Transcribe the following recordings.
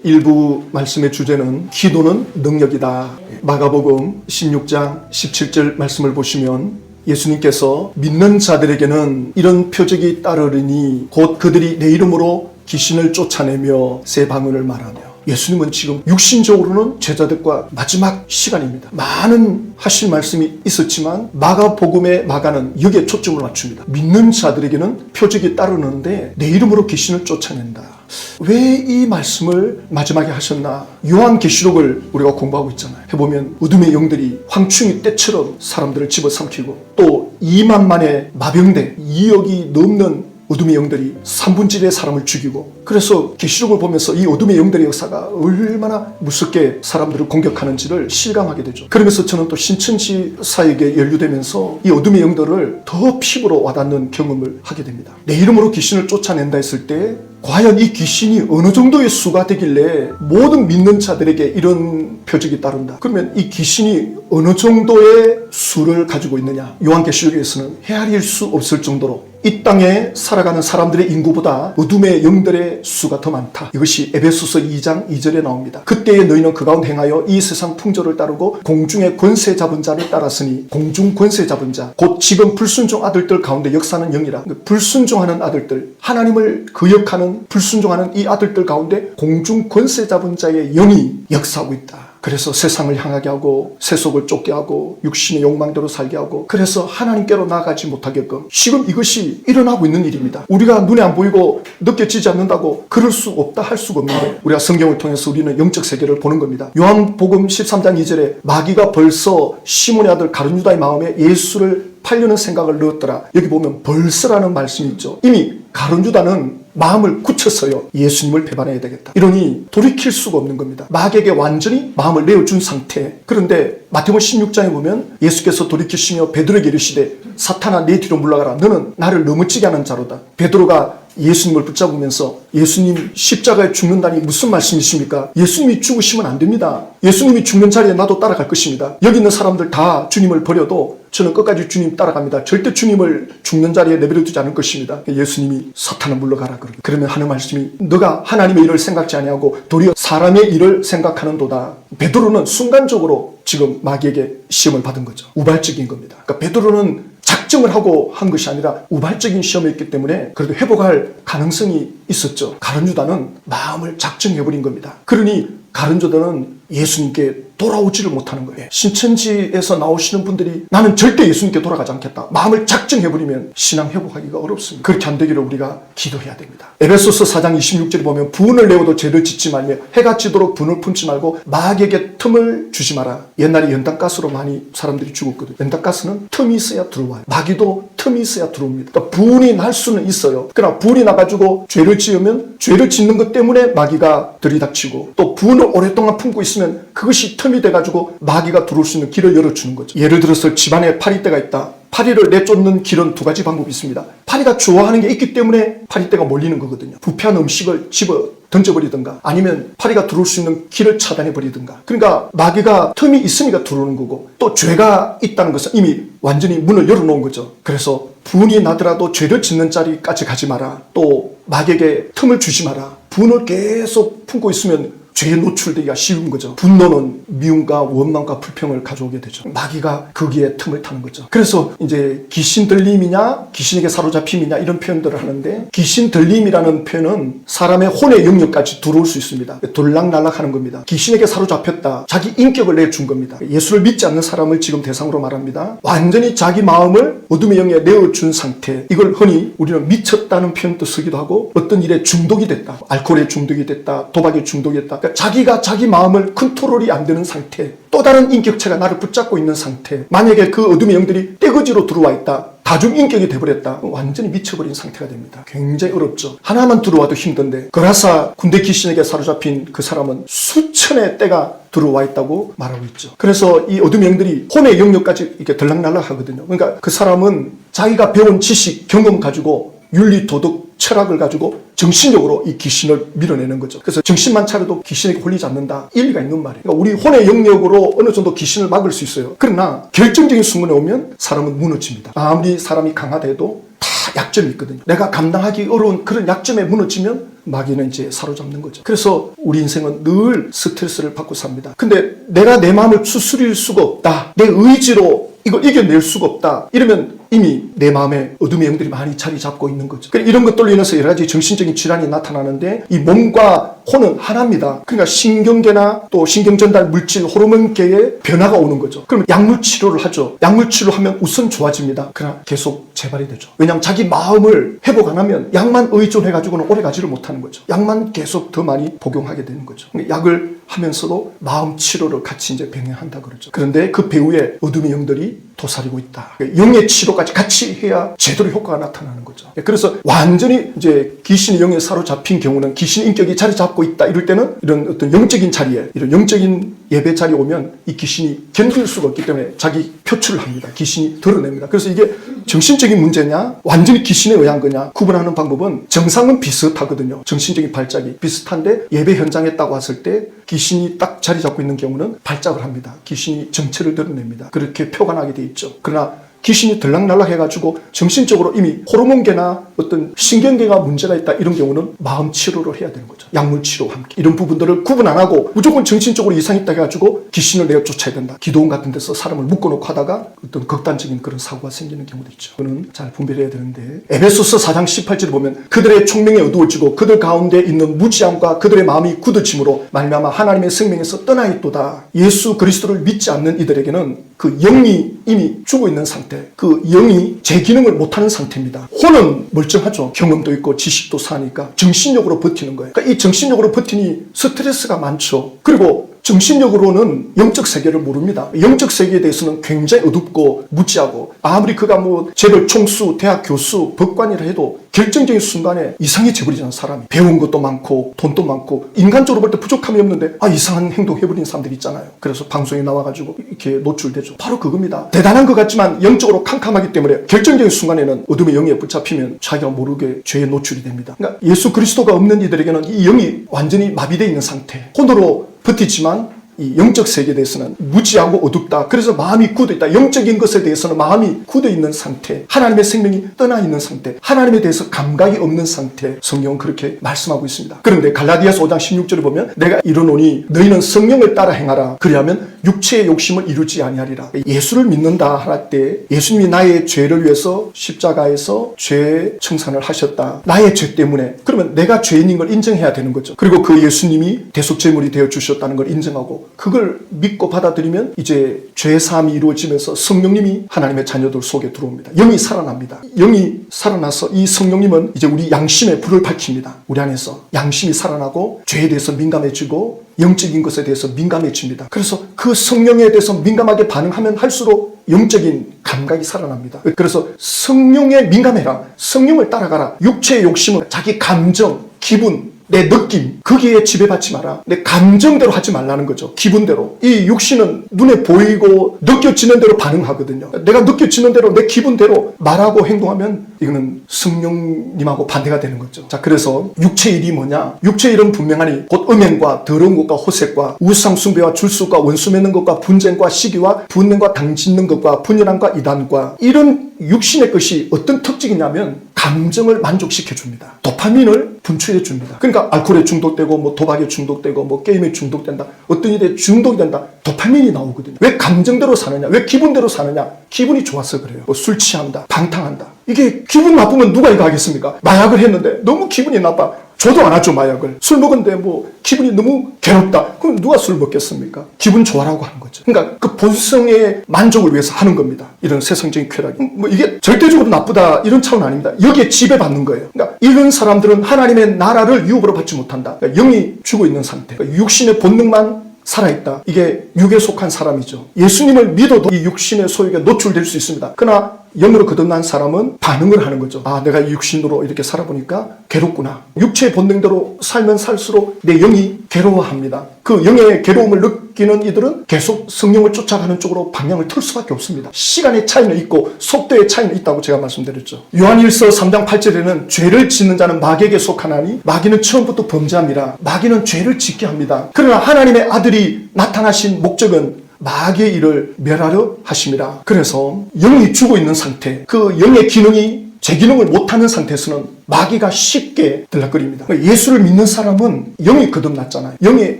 일부 말씀의 주제는 기도는 능력이다. 마가복음 16장 17절 말씀을 보시면 예수님께서 믿는 자들에게는 이런 표적이 따르리니 곧 그들이 내 이름으로 귀신을 쫓아내며 새 방언을 말하며, 예수님은 지금 육신적으로는 제자들과 마지막 시간입니다. 많은 하실 말씀이 있었지만 마가복음의 마가는 여기에 초점을 맞춥니다. 믿는 자들에게는 표적이 따르는데 내 이름으로 귀신을 쫓아낸다. 왜 이 말씀을 마지막에 하셨나? 요한계시록을 우리가 공부하고 있잖아요. 해보면 어둠의 영들이 황충이 떼처럼 사람들을 집어삼키고, 또 2만만의 마병대 2억이 넘는 어둠의 영들이 3분의 1의 사람을 죽이고, 그래서 계시록을 보면서 이 어둠의 영들의 역사가 얼마나 무섭게 사람들을 공격하는지를 실감하게 되죠. 그러면서 저는 또 신천지 사역에 연루되면서 이 어둠의 영들을 더 피부로 와닿는 경험을 하게 됩니다. 내 이름으로 귀신을 쫓아낸다 했을 때 과연 이 귀신이 어느 정도의 수가 되길래 모든 믿는 자들에게 이런 표적이 따른다. 그러면 이 귀신이 어느 정도의 수를 가지고 있느냐? 요한계시록에서는 헤아릴 수 없을 정도로 이 땅에 살아가는 사람들의 인구보다 어둠의 영들의 수가 더 많다. 이것이 에베소서 2장 2절에 나옵니다. 그때에 너희는 그 가운데 행하여 이 세상 풍조를 따르고 공중의 권세 잡은 자를 따랐으니, 공중 권세 잡은 자, 곧 지금 불순종 아들들 가운데 역사하는 영이라. 불순종하는 아들들, 하나님을 거역하는 불순종하는 이 아들들 가운데 공중 권세 잡은 자의 영이 역사하고 있다. 그래서 세상을 향하게 하고 세속을 쫓게 하고 육신의 욕망대로 살게 하고, 그래서 하나님께로 나아가지 못하게끔 지금 이것이 일어나고 있는 일입니다. 우리가 눈에 안 보이고 느껴지지 않는다고 그럴 수 없다 할 수가 없는 거예요. 우리가 성경을 통해서 우리는 영적 세계를 보는 겁니다. 요한복음 13장 2절에 마귀가 벌써 시몬의 아들 가룟유다의 마음에 예수를 팔려는 생각을 넣었더라. 여기 보면 벌써라는 말씀이 있죠. 이미 가룟유다는 마음을 굳혔어요. 예수님을 배반해야 되겠다. 이러니 돌이킬 수가 없는 겁니다. 마귀에게 완전히 마음을 내어준 상태. 그런데 마태복음 16장에 보면 예수께서 돌이키시며 베드로에게 이르시되 사탄아 내 뒤로 물러가라. 너는 나를 넘어지게 하는 자로다. 베드로가 예수님을 붙잡으면서 예수님 십자가에 죽는다니 무슨 말씀이십니까? 예수님이 죽으시면 안 됩니다. 예수님이 죽는 자리에 나도 따라갈 것입니다. 여기 있는 사람들 다 주님을 버려도 저는 끝까지 주님 따라갑니다. 절대 주님을 죽는 자리에 내버려두지 않을 것입니다. 예수님이 사탄아 물러가라 그러고, 그러면 하는 말씀이 너가 하나님의 일을 생각지 아니하고 도리어 사람의 일을 생각하는도다. 베드로는 순간적으로 지금 마귀에게 시험을 받은 거죠. 우발적인 겁니다. 그러니까 베드로는 작정을 하고 한 것이 아니라 우발적인 시험이었기 때문에 그래도 회복할 가능성이 있었죠. 가룟유다는 마음을 작정해버린 겁니다. 그러니 가룟유다는 예수님께 돌아오지를 못하는 거예요. 신천지에서 나오시는 분들이 나는 절대 예수님께 돌아가지 않겠다. 마음을 작정해버리면 신앙 회복하기가 어렵습니다. 그렇게 안 되기를 우리가 기도해야 됩니다. 에베소서 4장 26절에 보면 분을 내어도 죄를 짓지 말며 해가 지도록 분을 품지 말고 마귀에게 틈을 주지 마라. 옛날에 연탄가스로 많이 사람들이 죽었거든요. 연탄가스는 틈이 있어야 들어와요. 마귀도 틈이 있어야 들어옵니다. 그러니까 분이 날 수는 있어요. 그러나 분이 나가지고 죄를 지으면 죄를 짓는 것 때문에 마귀가 들이닥치고, 또 분을 오랫동안 품고 있으면 그것이 틈이 돼가지고 마귀가 들어올 수 있는 길을 열어주는 거죠. 예를 들어서 집안에 파리떼가 있다. 파리를 내쫓는 길은 두 가지 방법이 있습니다. 파리가 좋아하는 게 있기 때문에 파리떼가 몰리는 거거든요. 부패한 음식을 집어 던져버리든가, 아니면 파리가 들어올 수 있는 길을 차단해버리든가. 그러니까 마귀가 틈이 있으니까 들어오는 거고, 또 죄가 있다는 것은 이미 완전히 문을 열어놓은 거죠. 그래서 분이 나더라도 죄를 짓는 자리까지 가지 마라. 또 마귀에게 틈을 주지 마라. 분을 계속 품고 있으면 죄에 노출되기가 쉬운 거죠. 분노는 미움과 원망과 불평을 가져오게 되죠. 마귀가 거기에 틈을 타는 거죠. 그래서 이제 귀신 들림이냐 귀신에게 사로잡힘이냐 이런 표현들을 하는데, 귀신 들림이라는 표현은 사람의 혼의 영역까지 들어올 수 있습니다. 돌락날락하는 겁니다. 귀신에게 사로잡혔다. 자기 인격을 내준 겁니다. 예수를 믿지 않는 사람을 지금 대상으로 말합니다. 완전히 자기 마음을 어둠의 영에 내어준 상태. 이걸 흔히 우리는 미쳤다는 표현도 쓰기도 하고, 어떤 일에 중독이 됐다. 알코올에 중독이 됐다. 도박에 중독이 됐다. 그러니까 자기가 자기 마음을 컨트롤이 안 되는 상태, 또 다른 인격체가 나를 붙잡고 있는 상태, 만약에 그 어둠의 영들이 떼거지로 들어와 있다, 다중인격이 돼버렸다, 완전히 미쳐버린 상태가 됩니다. 굉장히 어렵죠. 하나만 들어와도 힘든데, 거라사 군대 귀신에게 사로잡힌 그 사람은 수천의 떼가 들어와 있다고 말하고 있죠. 그래서 이 어둠의 영들이 혼의 영역까지 이렇게 들락날락 하거든요. 그러니까 그 사람은 자기가 배운 지식, 경험 가지고 윤리, 도덕, 철학을 가지고 정신적으로 이 귀신을 밀어내는 거죠. 그래서 정신만 차려도 귀신에게 홀리지 않는다. 일리가 있는 말이에요. 그러니까 우리 혼의 영역으로 어느 정도 귀신을 막을 수 있어요. 그러나 결정적인 순간에 오면 사람은 무너집니다. 아무리 사람이 강하다 해도 다 다 약점이 있거든요. 내가 감당하기 어려운 그런 약점에 무너지면 마귀는 이제 사로잡는 거죠. 그래서 우리 인생은 늘 스트레스를 받고 삽니다. 근데 내가 내 마음을 추스릴 수가 없다. 내 의지로 이걸 이겨낼 수가 없다. 이러면 이미 내 마음에 어둠의 영들이 많이 자리 잡고 있는 거죠. 그러니까 이런 것들로 인해서 여러 가지 정신적인 질환이 나타나는데 이 몸과 혼은 하나입니다. 그러니까 신경계나 또 신경전달 물질 호르몬계에 변화가 오는 거죠. 그러면 약물 치료를 하죠. 약물 치료하면 우선 좋아집니다. 그러나 계속 재발이 되죠. 왜냐하면 자기 마음을 회복 안 하면 약만 의존해가지고는 오래 가지를 못하는 거죠. 약만 계속 더 많이 복용하게 되는 거죠. 약을 하면서도 마음 치료를 같이 이제 병행한다 그러죠. 그런데 그 배후에 어둠의 영들이 도사리고 있다. 영의 치료까지 같이 해야 제대로 효과가 나타나는 거죠. 그래서 완전히 이제 귀신이 영에 사로잡힌 경우는 귀신 인격이 자리 잡고 있다. 이럴 때는 이런 어떤 영적인 자리에, 이런 영적인 예배 자리에 오면 이 귀신이 견딜 수가 없기 때문에 자기 표출을 합니다. 귀신이 드러냅니다. 그래서 이게 정신적인 문제냐, 완전히 귀신에 의한 거냐 구분하는 방법은 정상은 비슷하거든요. 정신적인 발작이 비슷한데 예배 현장에 딱 왔을 때 귀신이 딱 자리 잡고 있는 경우는 발작을 합니다. 귀신이 정체를 드러냅니다. 그렇게 표가 나게 돼 있죠. 그러나 귀신이 들락날락 해가지고 정신적으로 이미 호르몬계나 어떤 신경계가 문제가 있다 이런 경우는 마음 치료를 해야 되는 거죠. 약물 치료와 함께 이런 부분들을 구분 안 하고 무조건 정신적으로 이상이 있다 해가지고 귀신을 내어 쫓아야 된다. 기도원 같은 데서 사람을 묶어놓고 하다가 어떤 극단적인 그런 사고가 생기는 경우도 있죠. 그거는 잘 분별해야 되는데 에베소서 4장 18절을 보면 그들의 총명이 어두워지고 그들 가운데 있는 무지함과 그들의 마음이 굳어짐으로 말미암아 하나님의 생명에서 떠나 있도다. 예수 그리스도를 믿지 않는 이들에게는 그 영이 이미 죽어 있는 상태, 그 영이 제 기능을 못하는 상태입니다. 혼은 멀쩡하죠. 경험도 있고 지식도 사니까 정신력으로 버티는 거예요. 그러니까 이 정신력으로 버티니 스트레스가 많죠. 그리고 정신력으로는 영적 세계를 모릅니다. 영적 세계에 대해서는 굉장히 어둡고 무지하고 아무리 그가 뭐 재벌 총수, 대학 교수, 법관이라 해도 결정적인 순간에 이상해져 버리잖아요. 사람이 배운 것도 많고 돈도 많고 인간적으로 볼 때 부족함이 없는데 이상한 행동 해버리는 사람들이 있잖아요. 그래서 방송에 나와가지고 이렇게 노출되죠. 바로 그겁니다. 대단한 것 같지만 영적으로 캄캄하기 때문에 결정적인 순간에는 어둠의 영에 붙잡히면 자기가 모르게 죄에 노출이 됩니다. 그러니까 예수 그리스도가 없는 이들에게는 이 영이 완전히 마비되어 있는 상태, 혼으로 버티지만 이 영적 세계에 대해서는 무지하고 어둡다. 그래서 마음이 굳어있다. 영적인 것에 대해서는 마음이 굳어있는 상태, 하나님의 생명이 떠나 있는 상태, 하나님에 대해서 감각이 없는 상태, 성경은 그렇게 말씀하고 있습니다. 그런데 갈라디아서 5장 16절을 보면 내가 이르노니 너희는 성령을 따라 행하라. 그리하면 육체의 욕심을 이루지 아니하리라. 예수를 믿는다 할 때 예수님이 나의 죄를 위해서 십자가에서 죄 청산을 하셨다. 나의 죄 때문에. 그러면 내가 죄인인 걸 인정해야 되는 거죠. 그리고 그 예수님이 대속제물이 되어 주셨다는 걸 인정하고 그걸 믿고 받아들이면 이제 죄사함이 이루어지면서 성령님이 하나님의 자녀들 속에 들어옵니다. 영이 살아납니다. 영이 살아나서 이 성령님은 이제 우리 양심의 불을 밝힙니다. 우리 안에서 양심이 살아나고 죄에 대해서 민감해지고 영적인 것에 대해서 민감해집니다. 그래서 그 성령에 대해서 민감하게 반응하면 할수록 영적인 감각이 살아납니다. 그래서 성령에 민감해라. 성령을 따라가라. 육체의 욕심은 자기 감정, 기분, 내 느낌, 거기에 지배받지 마라. 내 감정대로 하지 말라는 거죠. 기분대로. 이 육신은 눈에 보이고 느껴지는 대로 반응하거든요. 내가 느껴지는 대로 내 기분대로 말하고 행동하면 이거는 성령님하고 반대가 되는 거죠. 자, 그래서 육체의 일이 뭐냐? 육체의 일은 분명하니 곧 음행과 더러운 것과 호색과 우상숭배와 줄수과 원수 맺는 것과 분쟁과 시기와 분냄과 당 짓는 것과 분열함과 이단과 이런 육신의 것이 어떤 특징이냐면 감정을 만족시켜 줍니다. 도파민을 분출해 줍니다. 그러니까 알코올에 중독되고 뭐 도박에 중독되고 뭐 게임에 중독된다. 어떤 일에 중독이 된다. 도파민이 나오거든요. 왜 감정대로 사느냐? 왜 기분대로 사느냐? 기분이 좋아서 그래요. 뭐 술 취한다. 방탕한다. 이게 기분 나쁘면 누가 이거 하겠습니까? 마약을 했는데 너무 기분이 나빠. 저도 안 하죠, 마약을. 술 먹었는데 뭐 기분이 너무 괴롭다. 그럼 누가 술 먹겠습니까? 기분 좋아라고 하는 거죠. 그러니까 그 본성의 만족을 위해서 하는 겁니다. 이런 세상적인 쾌락이. 뭐 이게 절대적으로 나쁘다 이런 차원은 아닙니다. 여기에 지배받는 거예요. 그러니까 이런 사람들은 하나님의 나라를 유업으로 받지 못한다. 그러니까 영이 죽어 있는 상태. 그러니까 육신의 본능만 살아있다. 이게 육에 속한 사람이죠. 예수님을 믿어도 이 육신의 소욕에 노출될 수 있습니다. 그러나 영으로 거듭난 사람은 반응을 하는 거죠. 내가 육신으로 이렇게 살아보니까 괴롭구나. 육체의 본능대로 살면 살수록 내 영이 괴로워합니다. 그 영의 괴로움을 느끼는 이들은 계속 성령을 쫓아가는 쪽으로 방향을 틀 수밖에 없습니다. 시간의 차이는 있고 속도의 차이는 있다고 제가 말씀드렸죠. 요한일서 3장 8절에는 죄를 짓는 자는 마귀에게 속하나니 마귀는 처음부터 범죄함이라. 마귀는 죄를 짓게 합니다. 그러나 하나님의 아들이 나타나신 목적은 마귀의 일을 멸하려 하심이라. 그래서 영이 죽어 있는 상태, 그 영의 기능이 제 기능을 못하는 상태에서는 마귀가 쉽게 들락거립니다. 예수를 믿는 사람은 영이 거듭났잖아요. 영이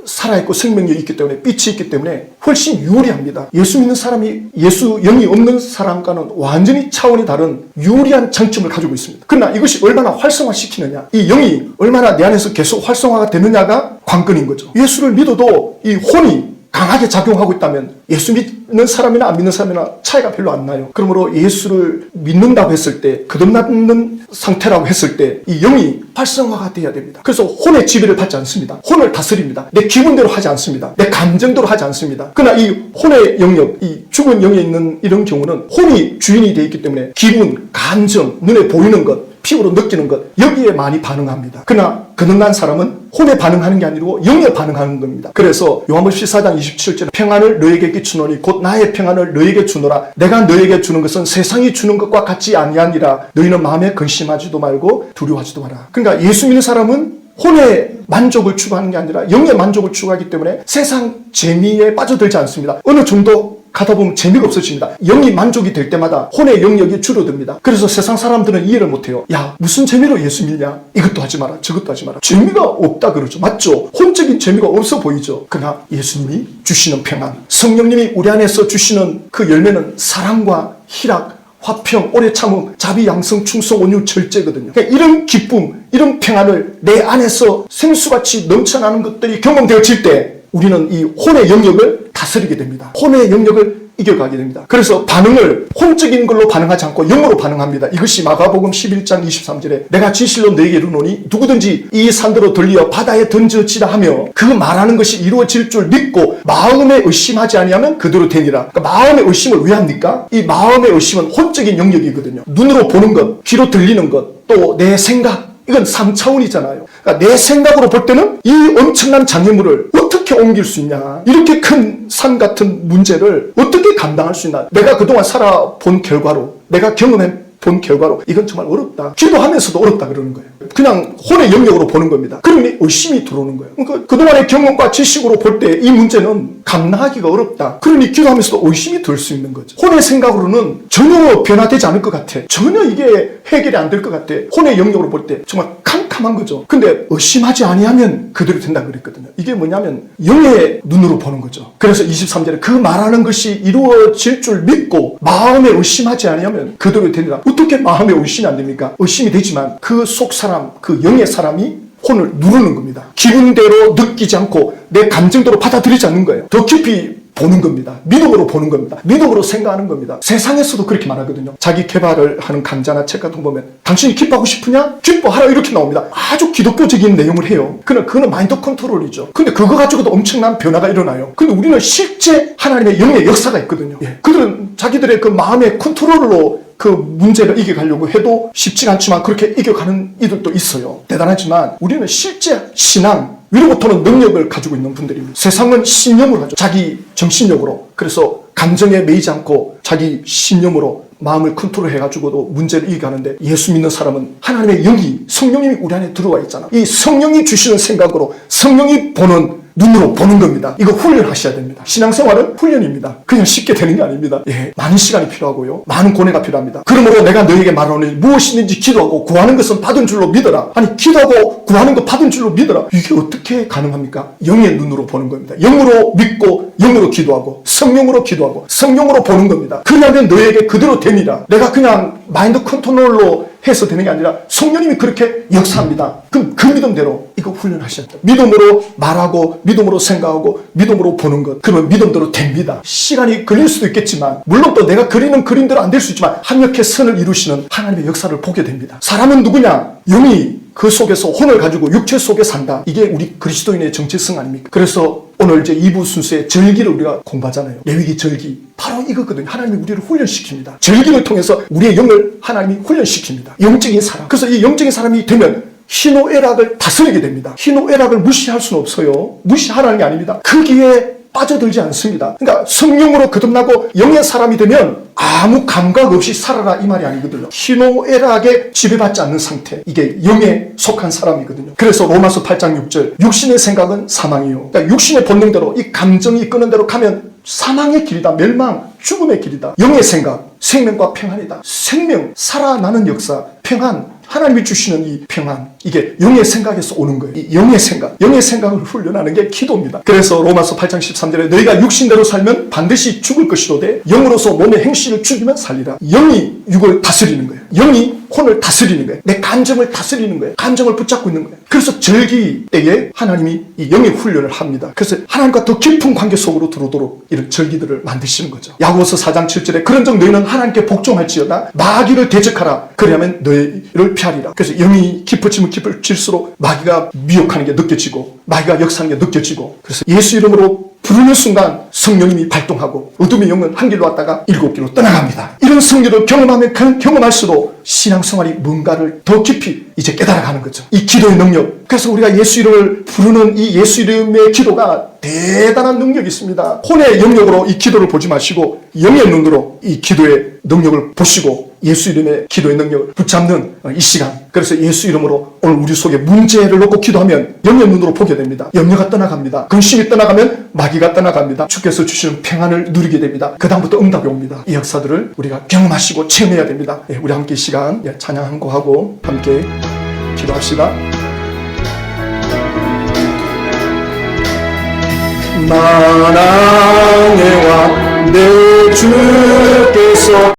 살아있고 생명력이 있기 때문에, 빛이 있기 때문에 훨씬 유리합니다. 예수 믿는 사람이 예수 영이 없는 사람과는 완전히 차원이 다른 유리한 장점을 가지고 있습니다. 그러나 이것이 얼마나 활성화시키느냐, 이 영이 얼마나 내 안에서 계속 활성화가 되느냐가 관건인 거죠. 예수를 믿어도 이 혼이 강하게 작용하고 있다면 예수 믿는 사람이나 안 믿는 사람이나 차이가 별로 안 나요. 그러므로 예수를 믿는다고 했을 때, 거듭났는 상태라고 했을 때 이 영이 활성화가 돼야 됩니다. 그래서 혼의 지배를 받지 않습니다. 혼을 다스립니다. 내 기분대로 하지 않습니다. 내 감정대로 하지 않습니다. 그러나 이 혼의 영역, 이 죽은 영에 있는 이런 경우는 혼이 주인이 되어 있기 때문에 기분, 감정, 눈에 보이는 것, 피부로 느끼는 것, 여기에 많이 반응합니다. 그러나 거듭난 사람은 혼에 반응하는 게 아니고 영에 반응하는 겁니다. 그래서 요한복음 14장 27절에 평안을 너에게 끼치노니 곧 나의 평안을 너에게 주노라. 내가 너에게 주는 것은 세상이 주는 것과 같지 아니하니라. 너희는 마음에 근심하지도 말고 두려워하지도 마라. 그러니까 예수 믿는 사람은 혼의 만족을 추구하는 게 아니라 영의 만족을 추구하기 때문에 세상 재미에 빠져들지 않습니다. 어느 정도 가다 보면 재미가 없어집니다. 영이 만족이 될 때마다 혼의 영역이 줄어듭니다. 그래서 세상 사람들은 이해를 못해요. 야, 무슨 재미로 예수 믿냐? 이것도 하지 마라, 저것도 하지 마라. 재미가 없다 그러죠. 맞죠? 혼적인 재미가 없어 보이죠. 그러나 예수님이 주시는 평안, 성령님이 우리 안에서 주시는 그 열매는 사랑과 희락, 화평, 오래 참음, 자비, 양성, 충성, 온유, 절제거든요. 그러니까 이런 기쁨, 이런 평안을 내 안에서 생수같이 넘쳐나는 것들이 경험되어질 때 우리는 이 혼의 영역을 다스리게 됩니다. 혼의 영역을 이겨가게 됩니다. 그래서 반응을 혼적인 걸로 반응하지 않고 영으로 반응합니다. 이것이 마가복음 11장 23절에 내가 진실로 너에게 이르노니 누구든지 이 산더러 돌리어 바다에 던져지라 하며 그 말하는 것이 이루어질 줄 믿고 마음에 의심하지 아니하면 그대로 되니라. 그러니까 마음의 의심을 왜 합니까? 이 마음의 의심은 혼적인 영역이거든요. 눈으로 보는 것, 귀로 들리는 것, 또 내 생각, 이건 3차원이잖아요. 그러니까 내 생각으로 볼 때는 이 엄청난 장애물을 어떻게 옮길 수 있냐, 이렇게 큰 산 같은 문제를 어떻게 감당할 수 있나, 내가 그동안 살아본 결과로, 내가 경험해 본 결과로 이건 정말 어렵다. 기도하면서도 어렵다 그러는 거예요. 그냥 혼의 영역으로 보는 겁니다. 그러니 의심이 들어오는 거예요. 그러니까 그동안의 경험과 지식으로 볼 때 이 문제는 감당하기가 어렵다. 그러니 기도하면서도 의심이 들 수 있는 거죠. 혼의 생각으로는 전혀 변화되지 않을 것 같아. 전혀 이게 해결이 안 될 것 같아. 혼의 영역으로 볼 때 정말 캄캄한 거죠. 근데 의심하지 아니하면 그대로 된다 그랬거든요. 이게 뭐냐면 영의 눈으로 보는 거죠. 그래서 23절에 그 말하는 것이 이루어질 줄 믿고 마음에 의심하지 아니하면 그대로 되니라. 어떻게 마음에 의심이 안 됩니까? 의심이 되지만 그 속 사람, 그 영의 사람이 혼을 누르는 겁니다. 기분대로 느끼지 않고 내 감정대로 받아들이지 않는 거예요. 더 깊이 보는 겁니다. 믿음으로 보는 겁니다. 믿음으로 생각하는 겁니다. 세상에서도 그렇게 말하거든요. 자기 개발을 하는 강좌나 책 같은 거 보면 당신이 기뻐하고 싶으냐? 기뻐하라 이렇게 나옵니다. 아주 기독교적인 내용을 해요. 그거는 마인드 컨트롤이죠. 근데 그거 가지고도 엄청난 변화가 일어나요. 근데 우리는 실제 하나님의 영의 역사가 있거든요. 그들은 자기들의 그 마음의 컨트롤로 그 문제를 이겨가려고 해도 쉽지가 않지만 그렇게 이겨가는 이들도 있어요. 대단하지만 우리는 실제 신앙, 위로부터는 능력을 가지고 있는 분들입니다. 세상은 신념으로 하죠. 자기 정신력으로. 그래서 감정에 매이지 않고 자기 신념으로 마음을 컨트롤해가지고도 문제를 이겨가는데, 예수 믿는 사람은 하나님의 영이, 성령님이 우리 안에 들어와 있잖아. 이 성령이 주시는 생각으로, 성령이 보는 눈으로 보는 겁니다. 이거 훈련하셔야 됩니다. 신앙생활은 훈련입니다. 그냥 쉽게 되는 게 아닙니다. 많은 시간이 필요하고요. 많은 고뇌가 필요합니다. 그러므로 내가 너에게 말하노니 무엇이든지 기도하고 구하는 것은 받은 줄로 믿어라. 아니, 기도하고 구하는 것 받은 줄로 믿어라. 이게 어떻게 가능합니까? 영의 눈으로 보는 겁니다. 영으로 믿고 영으로 기도하고 성령으로 기도하고 성령으로 보는 겁니다. 그러면 너에게 그대로 되니라. 내가 그냥 마인드 컨트롤로 해서 되는 게 아니라 성령님이 그렇게 역사합니다. 그럼 그 믿음대로 이거 훈련하셔야 돼요. 믿음으로 말하고 믿음으로 생각하고 믿음으로 보는 것, 그러면 믿음대로 됩니다. 시간이 걸릴 수도 있겠지만, 물론 또 내가 그리는 그림대로 안 될 수 있지만 합력해 선을 이루시는 하나님의 역사를 보게 됩니다. 사람은 누구냐? 영이 그 속에서 혼을 가지고 육체 속에 산다. 이게 우리 그리스도인의 정체성 아닙니까? 그래서 오늘 이제 2부 순서에 절기를 우리가 공부하잖아요. 레위기 절기. 바로 이거거든요. 하나님이 우리를 훈련시킵니다. 절기를 통해서 우리의 영을 하나님이 훈련시킵니다. 영적인 사람. 그래서 이 영적인 사람이 되면 희노애락을 다스리게 됩니다. 희노애락을 무시할 수는 없어요. 무시하라는 게 아닙니다. 거기에 빠져들지 않습니다. 그러니까 성령으로 거듭나고 영의 사람이 되면 아무 감각 없이 살아라 이 말이 아니거든요. 희노애락에 지배받지 않는 상태, 이게 영에 속한 사람이거든요. 그래서 로마서 8장 6절 육신의 생각은 사망이요. 그러니까 육신의 본능대로 이 감정이 끄는 대로 가면 사망의 길이다. 멸망, 죽음의 길이다. 영의 생각, 생명과 평안이다. 생명, 살아나는 역사, 평안, 하나님이 주시는 이 평안, 이게 영의 생각에서 오는 거예요. 이 영의 생각, 영의 생각을 훈련하는 게 기도입니다. 그래서 로마서 8장 13절에 너희가 육신대로 살면 반드시 죽을 것이로되 영으로서 몸의 행실을 죽이면 살리라. 영이 육을 다스리는 거예요. 영이 혼을 다스리는 거예요. 내 감정을 다스리는 거예요. 감정을 붙잡고 있는 거예요. 그래서 절기 때에 하나님이 이 영의 훈련을 합니다. 그래서 하나님과 더 깊은 관계 속으로 들어오도록 이런 절기들을 만드시는 거죠. 야고보서 4장 7절에 그런즉 너희는 하나님께 복종할지어다 마귀를 대적하라 그리하면 너희를 피하리라. 그래서 영이 깊어지면 깊어질수록 마귀가 미혹하는 게 느껴지고 마귀가 역사하는 게 느껴지고, 그래서 예수 이름으로 부르는 순간 성령님이 발동하고 어둠의 영은 한 길로 왔다가 7길로 떠나갑니다. 이런 성령을 경험하면 경험할수록 신앙생활이 뭔가를 더 깊이 이제 깨달아가는 거죠. 이 기도의 능력. 그래서 우리가 예수 이름을 부르는 이 예수 이름의 기도가 대단한 능력이 있습니다. 혼의 영역으로 이 기도를 보지 마시고 영의 눈으로 이 기도의 능력을 보시고 예수 이름의 기도의 능력을 붙잡는 이 시간. 그래서 예수 이름으로 오늘 우리 속에 문제를 놓고 기도하면 영의 눈으로 보게 됩니다. 염려가 떠나갑니다. 근심이 떠나가면 마귀가 떠나갑니다. 주께서 주시는 평안을 누리게 됩니다. 그 다음부터 응답이 옵니다. 이 역사들을 우리가 경험하시고 체험해야 됩니다. 우리 함께 이 시간 찬양 한 곡하고 함께 기도합시다. 만왕의 왕 내 주께서